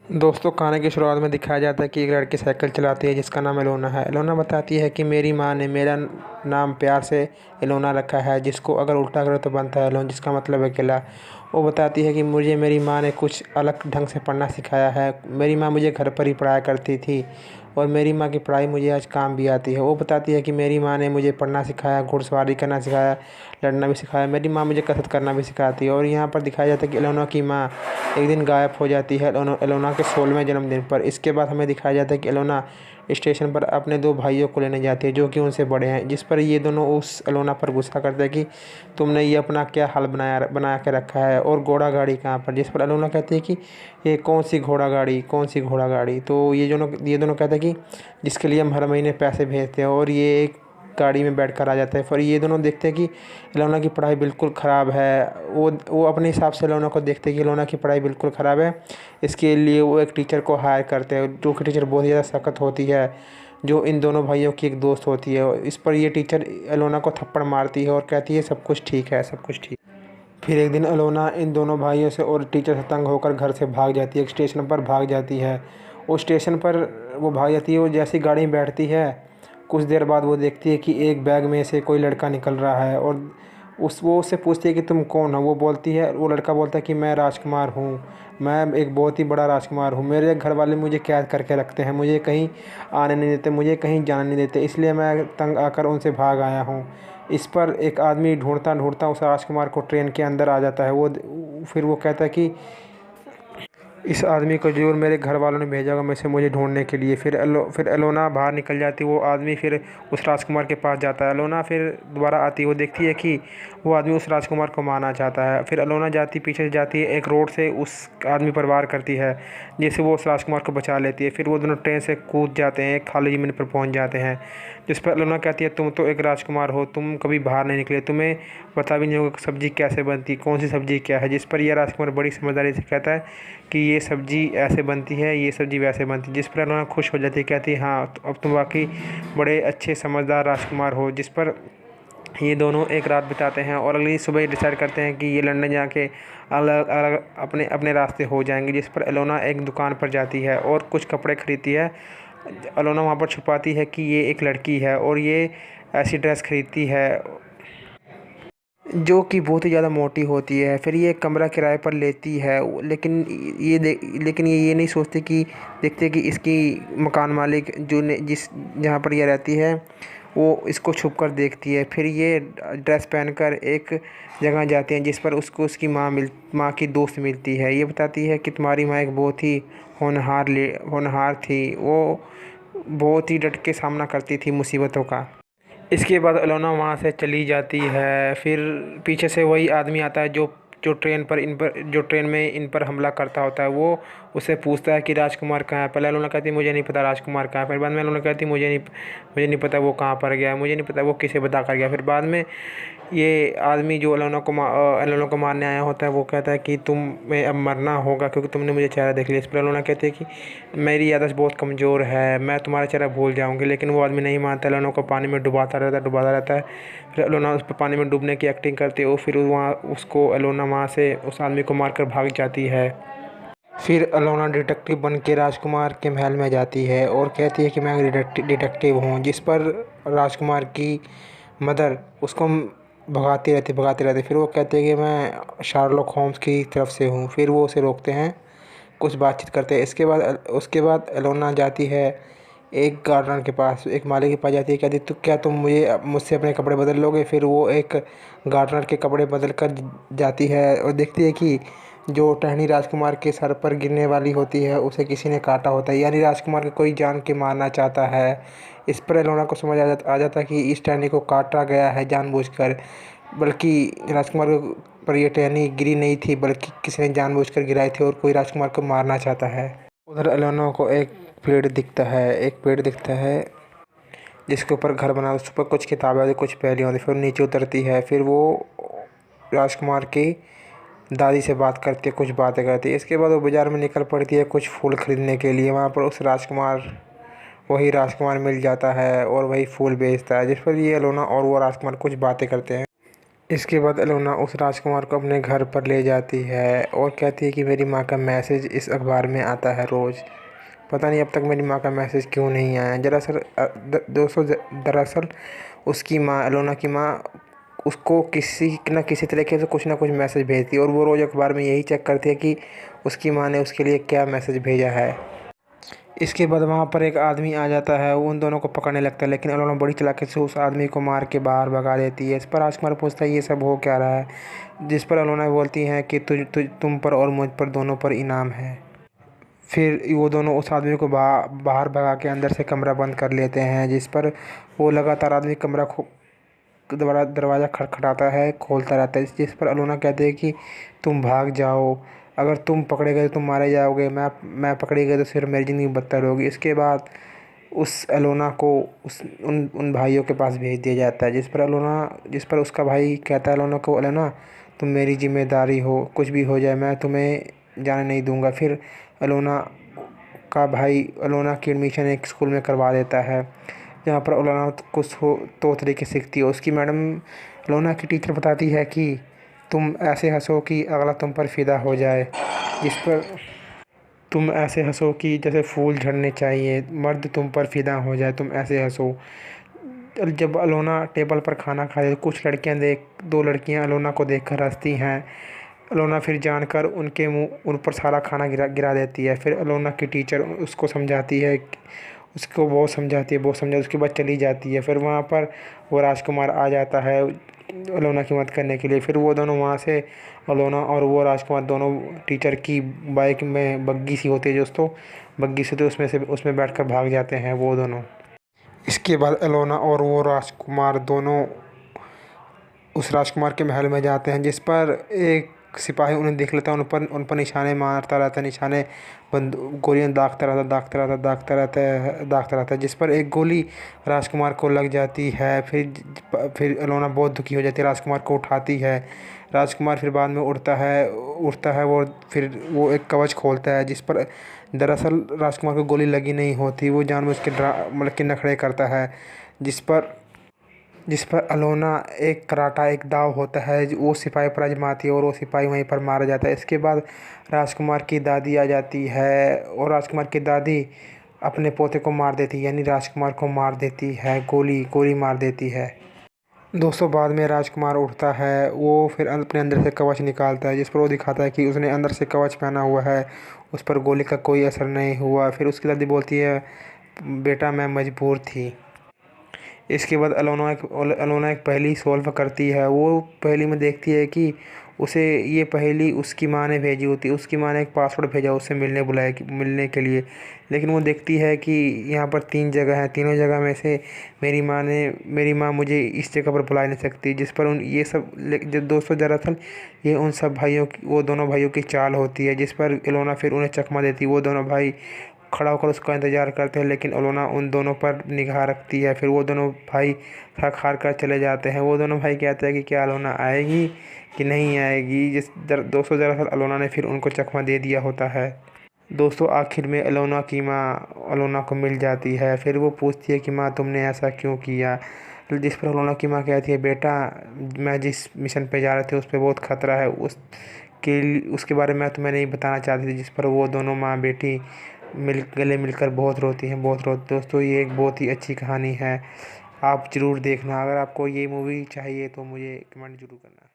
दोस्तों, कहानी की शुरुआत में दिखाया जाता है कि एक लड़की साइकिल चलाती है जिसका नाम एलोना है। एलोना बताती है कि मेरी माँ ने मेरा नाम प्यार से एलोना रखा है, जिसको अगर उल्टा करो तो बनता है एलोन, जिसका मतलब है किला। वो बताती है कि मुझे मेरी माँ ने कुछ अलग ढंग से पढ़ना सिखाया है। मेरी माँ मुझे घर पर ही पढ़ाया करती थी और मेरी माँ की पढ़ाई मुझे आज काम भी आती है। वो बताती है कि मेरी माँ ने मुझे पढ़ना सिखाया, घुड़सवारी करना सिखाया, लड़ना भी सिखाया। मेरी माँ मुझे कसरत करना भी सिखाती है। और यहाँ पर दिखाया जाता है कि एलोना की माँ एक दिन गायब हो जाती है एलोना के 16वें जन्मदिन पर। इसके बाद हमें दिखाया जाता है कि एलोना स्टेशन पर अपने 2 भाइयों को लेने जाती है जो कि उनसे बड़े हैं, जिस पर ये दोनों उस एलोना पर गुस्सा करते हैं कि तुमने ये अपना क्या हाल बना के रखा है और घोड़ा गाड़ी कहाँ पर। जिस पर एलोना कहती है कि ये कौन सी घोड़ा गाड़ी, कौन सी घोड़ा गाड़ी। तो ये दोनों कहते हैं कि जिसके लिए हम हर महीने पैसे भेजते हैं, और ये एक गाड़ी में बैठकर आ जाता है। फिर ये दोनों देखते हैं कि एलोना की पढ़ाई बिल्कुल ख़राब है। वो अपने हिसाब से एलोना को देखते हैं कि एलोना की पढ़ाई बिल्कुल ख़राब है। इसके लिए वो एक टीचर को हायर करते हैं, जो कि टीचर बहुत ही ज़्यादा सख्त होती है, जो इन दोनों भाइयों की एक दोस्त होती है। इस पर ये टीचर एलोना को थप्पड़ मारती है और कहती है सब कुछ ठीक है, सब कुछ ठीक। फिर एक दिन एलोना इन दोनों भाइयों से और टीचर से तंग होकर घर से भाग जाती है, एक स्टेशन पर भाग जाती है। उस स्टेशन पर वो भाग जाती है, वो जैसी गाड़ी में बैठती है, कुछ देर बाद वो देखती है कि एक बैग में से कोई लड़का निकल रहा है। और वो उससे पूछती है कि तुम कौन हो। वो लड़का बोलता है कि मैं राजकुमार हूँ, मैं एक बहुत ही बड़ा राजकुमार हूँ। मेरे घर वाले मुझे कैद करके रखते हैं, मुझे कहीं आने नहीं देते, मुझे कहीं जाने नहीं देते, इसलिए मैं तंग आकर उनसे भाग आया हूँ। इस पर एक आदमी ढूंढता ढूंढता उस राजकुमार को ट्रेन के अंदर आ जाता है। फिर वो कहता है कि इस आदमी को ज़रूर मेरे घर वालों ने भेजा होगा मुझे ढूंढने के लिए। फिर एलोना बाहर निकल जाती है। वो आदमी फिर उस राजकुमार के पास जाता है। एलोना फिर दोबारा आती है, वो देखती है कि वो आदमी उस राजकुमार को मारना चाहता है। फिर एलोना पीछे से जाती है, एक रोड से उस आदमी पर वार करती है, जिससे वो उस राजकुमार को बचा लेती है। फिर वो दोनों ट्रेन से कूद जाते हैं, एक खाली ज़मीन पर पहुंच जाते हैं, जिस पर एलोना कहती है तुम तो एक राजकुमार हो, तुम कभी बाहर नहीं निकले, तुम्हें पता भी नहीं होगा सब्ज़ी कैसे बनती, कौन सी सब्ज़ी क्या है। जिस पर यह राजकुमार बड़ी समझदारी से कहता है कि ये सब्ज़ी ऐसे बनती है, ये सब्ज़ी वैसे बनती है। जिस पर एलोना खुश हो जाती है, कहती है हाँ, तो अब तुम वाकई बड़े अच्छे समझदार राजकुमार हो। जिस पर ये दोनों एक रात बिताते हैं और अगली सुबह डिसाइड करते हैं कि ये लंदन जाके अलग अलग अपने अपने रास्ते हो जाएंगे। जिस पर एलोना एक दुकान पर जाती है और कुछ कपड़े खरीदती है। एलोना वहाँ पर छुपाती है कि ये एक लड़की है और ये ऐसी ड्रेस खरीदती है जो कि बहुत ही ज़्यादा मोटी होती है। फिर ये कमरा किराए पर लेती है, लेकिन ये नहीं सोचती कि देखते कि इसकी मकान मालिक जो ने जिस जहाँ पर ये रहती है, वो इसको छुप कर देखती है। फिर ये ड्रेस पहनकर एक जगह जाती हैं, जिस पर उसको उसकी माँ की दोस्त मिलती है। ये बताती है कि तुम्हारी माँ एक बहुत ही होनहार थी, वो बहुत ही डट के सामना करती थी मुसीबतों का। इसके बाद एलोना वहाँ से चली जाती है। फिर पीछे से वही आदमी आता है जो ट्रेन में इन पर हमला करता होता है। वो उससे पूछता है कि राजकुमार कहाँ है। पहले एलोना कहती है मुझे नहीं पता राजकुमार कहाँ है। फिर बाद में एलोना कहती है मुझे नहीं पता वो कहाँ पर गया है, मुझे नहीं पता वो किसे बता कर गया। फिर बाद में ये आदमी जो एलोना को मारने आया होता है, वो कहता है कि तुम्हें अब मरना होगा क्योंकि तुमने मुझे चेहरा देख लिया। इस पर एलोना कहती है कि मेरी याददाश्त बहुत कमज़ोर है, मैं तुम्हारा चेहरा भूल जाऊंगी। लेकिन वो आदमी नहीं मानता, एलोना को पानी में डुबाता रहता है। फिर एलोना उस पर पानी में डूबने की एक्टिंग करती है और फिर एलोना वहाँ से उस आदमी को मारकर भाग जाती है। फिर एलोना डिटेक्टिव बन के राजकुमार के महल में जाती है और कहती है कि मैं डिटेक्टिव हूँ। जिस पर राजकुमार की मदर उसको भगाती रहती। फिर वो कहते हैं कि मैं शार्लॉक होम्स की तरफ से हूँ। फिर वो उसे रोकते हैं, कुछ बातचीत करते हैं। उसके बाद एलोना जाती है एक गार्डनर के पास, एक माली के पास जाती है, कहती तो क्या तुम मुझसे अपने कपड़े बदल लोगे। फिर वो एक गार्डनर के कपड़े बदल कर जाती है और देखती है कि जो टहनी राजकुमार के सर पर गिरने वाली होती है उसे किसी ने काटा होता है, यानी राजकुमार को कोई जान के मारना चाहता है। इस पर एलोना को समझ आ जाता है कि इस टहनी को काटा गया है जानबूझकर, बल्कि राजकुमार पर ये टहनी गिरी नहीं थी, बल्कि किसी ने जानबूझकर गिराई थी और कोई राजकुमार को मारना चाहता है। उधर एलोना को एक पेड़ दिखता है जिसके ऊपर घर बना, उस पर कुछ किताबें होती, कुछ पहेलियाँ होती। फिर नीचे उतरती है, फिर वो राजकुमार की दादी से बात करती है, कुछ बातें करती है। इसके बाद वो बाज़ार में निकल पड़ती है कुछ फूल खरीदने के लिए। वहाँ पर वही राजकुमार मिल जाता है और वही फूल बेचता है। जिस पर ये एलोना और वो राजकुमार कुछ बातें करते हैं। इसके बाद एलोना उस राजकुमार को अपने घर पर ले जाती है और कहती है कि मेरी माँ का मैसेज इस अखबार में आता है रोज़। पता नहीं अब तक मेरी माँ का मैसेज क्यों नहीं आया। दोस्तों दरअसल उसकी माँ, एलोना की माँ, उसको किसी न किसी तरीके से कुछ ना कुछ मैसेज भेजती है और वो रोज़ अखबार में यही चेक करती है कि उसकी माँ ने उसके लिए क्या मैसेज भेजा है। इसके बाद वहाँ पर एक आदमी आ जाता है, वो उन दोनों को पकड़ने लगता है, लेकिन एलोना बड़ी चालाकी से उस आदमी को मार के बाहर भगा देती है। इस पर राजकुमार पूछता है ये सब हो क्या रहा है, जिस पर एलोना बोलती है कि तुम पर और मुझ पर दोनों पर इनाम है। फिर वो दोनों उस आदमी को बाहर भगा के अंदर से कमरा बंद कर लेते हैं, जिस पर वो लगातार आदमी कमरा दोबारा दरवाज़ा खटखटाता है, खोलता रहता है, जिस पर एलोना कहते हैं कि तुम भाग जाओ, अगर तुम पकड़े गए तो तुम मारे जाओगे, मैं पकड़ी गई तो फिर मेरी ज़िंदगी बदतर होगी। इसके बाद उस एलोना को उस उन उन भाइयों के पास भेज दिया जाता है, जिस पर उसका भाई कहता है एलोना को, एलोना तुम मेरी ज़िम्मेदारी हो, कुछ भी हो जाए मैं तुम्हें जाने नहीं दूँगा। फिर एलोना का भाई एलोना की एडमिशन एक स्कूल में करवा देता है, जहाँ पर एलोना कुछ तो तरीके सीखती है। उसकी मैडम, एलोना की टीचर बताती है कि तुम ऐसे हंसो कि अगला तुम पर फिदा हो जाए, जिस पर तुम ऐसे हंसो कि जैसे फूल झड़ने चाहिए, मर्द तुम पर फिदा हो जाए, तुम ऐसे हंसो। जब एलोना टेबल पर खाना खा रही है, कुछ लड़कियां दो लड़कियां एलोना को देखकर हंसती हैं। एलोना फिर जानकर उन पर सारा खाना गिरा देती है। फिर एलोना की टीचर उसको समझाती है, उसको बहुत समझाती है, बहुत समझा, उसके बाद चली जाती है। फिर वहाँ पर वो राजकुमार आ जाता है एलोना की मदद करने के लिए। फिर वो दोनों वहाँ से, एलोना और वो राजकुमार दोनों, टीचर की बाइक में, बग्गी सी होती है दोस्तों, बग्गी से, तो उसमें बैठकर भाग जाते हैं वो दोनों। इसके बाद एलोना और वो राजकुमार दोनों उस राजकुमार के महल में जाते हैं, जिस पर एक सिपाही उन्हें देख लेता है, उन पर निशाने मारता रहता है, निशाने गोलियां दागता रहता है, जिस पर एक गोली राजकुमार को लग जाती है। फिर एलोना बहुत दुखी हो जाती है, राजकुमार को उठाती है। राजकुमार फिर बाद में उड़ता है वो, फिर वो एक कवच खोलता है, जिस पर दरअसल राजकुमार को गोली लगी नहीं होती, वो जानबूझ के मतलब कि नखरे करता है, जिस पर एलोना एक कराटा, एक दाव होता है, वो सिपाही पर आजमाती है और वो सिपाही वहीं पर मारा जाता है। इसके बाद राजकुमार की दादी आ जाती है और राजकुमार की दादी अपने पोते को मार देती है, यानी राजकुमार को मार देती है, गोली मार देती है। दोस्तों बाद में राजकुमार उठता है, वो फिर अपने अंदर से कवच निकालता है, जिस पर वो दिखाता है कि उसने अंदर से कवच पहना हुआ है, उस पर गोली का कोई असर नहीं हुआ। फिर उसकी दादी बोलती है, बेटा मैं मजबूर थी। इसके बाद एलोना एक पहेली सॉल्व करती है। वो पहेली में देखती है कि उसे ये पहेली उसकी माँ ने भेजी होती है, उसकी माँ ने एक पासवर्ड भेजा उससे मिलने के लिए। लेकिन वो देखती है कि यहाँ पर 3 जगह हैं, तीनों जगह में से मेरी माँ मुझे इस जगह पर बुला नहीं सकती, जिस पर उन ये सब दोस्तों दरअसल ये उन सब वो दोनों भाइयों की चाल होती है, जिस पर एलोना फिर उन्हें चकमा देती है। वो दोनों भाई खड़ा होकर उसका इंतज़ार करते हैं, लेकिन एलोना उन दोनों पर निगाह रखती है। फिर वो दोनों भाई थक हार कर चले जाते हैं। वो दोनों भाई कहते हैं कि क्या एलोना आएगी कि नहीं आएगी। दोस्तों दरअसल एलोना ने फिर उनको चकमा दे दिया होता है। दोस्तों आखिर में एलोना की माँ एलोना को मिल जाती है। फिर वो पूछती है कि माँ तुमने ऐसा क्यों किया, जिस पर एलोना की माँ कहती है, बेटा मैं जिस मिशन पे जा रहे थे उस पर बहुत खतरा है, उसके बारे में तुम्हें नहीं बताना चाहती थी। जिस पर वो दोनों माँ बेटी गले मिलकर बहुत रोती हैं, बहुत रोती। दोस्तों ये एक बहुत ही अच्छी कहानी है, आप ज़रूर देखना। अगर आपको ये मूवी चाहिए तो मुझे कमेंट ज़रूर करना।